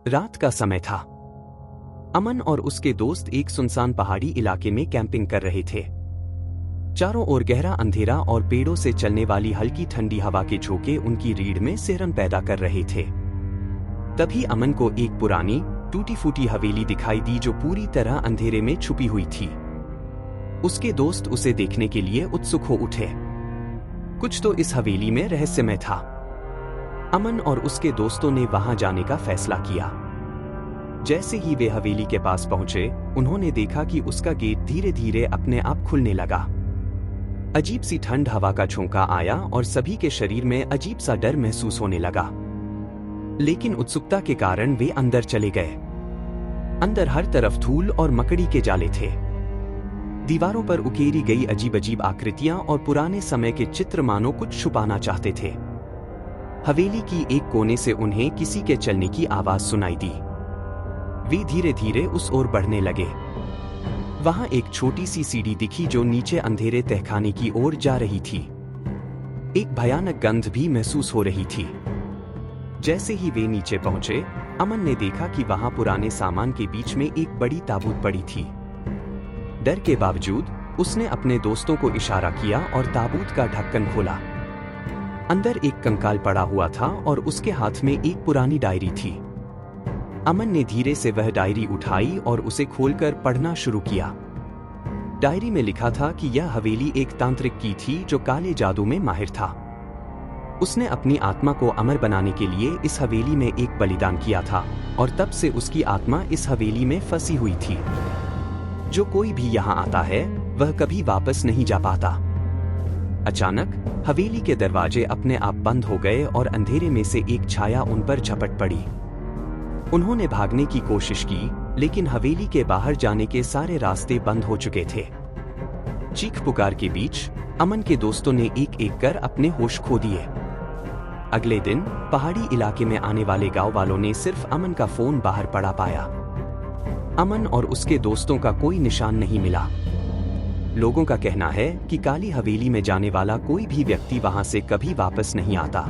रात का समय था। अमन और उसके दोस्त एक सुनसान पहाड़ी इलाके में कैंपिंग कर रहे थे। चारों ओर गहरा अंधेरा और पेड़ों से चलने वाली हल्की ठंडी हवा के झोंके उनकी रीढ़ में सिहरन पैदा कर रहे थे। तभी अमन को एक पुरानी टूटी फूटी हवेली दिखाई दी जो पूरी तरह अंधेरे में छुपी हुई थी। उसके दोस्त उसे देखने के लिए उत्सुक हो उठे। कुछ तो इस हवेली में रहस्यमय था। अमन और उसके दोस्तों ने वहां जाने का फैसला किया। जैसे ही वे हवेली के पास पहुंचे, उन्होंने देखा कि उसका गेट धीरे धीरे अपने आप खुलने लगा। अजीब सी ठंड हवा का झोंका आया और सभी के शरीर में अजीब सा डर महसूस होने लगा। लेकिन उत्सुकता के कारण वे अंदर चले गए। अंदर हर तरफ धूल और मकड़ी के जाले थे। दीवारों पर उकेरी गई अजीब अजीब आकृतियां और पुराने समय के चित्र मानो कुछ छुपाना चाहते थे। हवेली की एक कोने से उन्हें किसी के चलने की आवाज सुनाई दी। वे धीरे धीरे उस ओर बढ़ने लगे। वहां एक छोटी सी सीढ़ी दिखी जो नीचे अंधेरे तहखाने की ओर जा रही थी। एक भयानक गंध भी महसूस हो रही थी। जैसे ही वे नीचे पहुंचे, अमन ने देखा कि वहां पुराने सामान के बीच में एक बड़ी ताबूत पड़ी थी। डर के बावजूद उसने अपने दोस्तों को इशारा किया और ताबूत का ढक्कन खोला। अंदर एक कंकाल पड़ा हुआ था और उसके हाथ में एक पुरानी डायरी थी। अमन ने धीरे से वह डायरी उठाई और उसे खोलकर पढ़ना शुरू किया। डायरी में लिखा था कि यह हवेली एक तांत्रिक की थी जो काले जादू में माहिर था। उसने अपनी आत्मा को अमर बनाने के लिए इस हवेली में एक बलिदान किया था और तब से उसकी आत्मा इस हवेली में फंसी हुई थी। जो कोई भी यहाँ आता है वह कभी वापस नहीं जा पाता। अचानक हवेली के दरवाजे अपने आप बंद हो गए और अंधेरे में से एक छाया उन पर झपट पड़ी। उन्होंने भागने की कोशिश की, लेकिन हवेली के बाहर जाने के सारे रास्ते बंद हो चुके थे। चीख पुकार के बीच अमन के दोस्तों ने एक एक कर अपने होश खो दिए। अगले दिन पहाड़ी इलाके में आने वाले गांव वालों ने सिर्फ अमन का फोन बाहर पड़ा पाया। अमन और उसके दोस्तों का कोई निशान नहीं मिला। लोगों का कहना है कि काली हवेली में जाने वाला कोई भी व्यक्ति वहां से कभी वापस नहीं आता।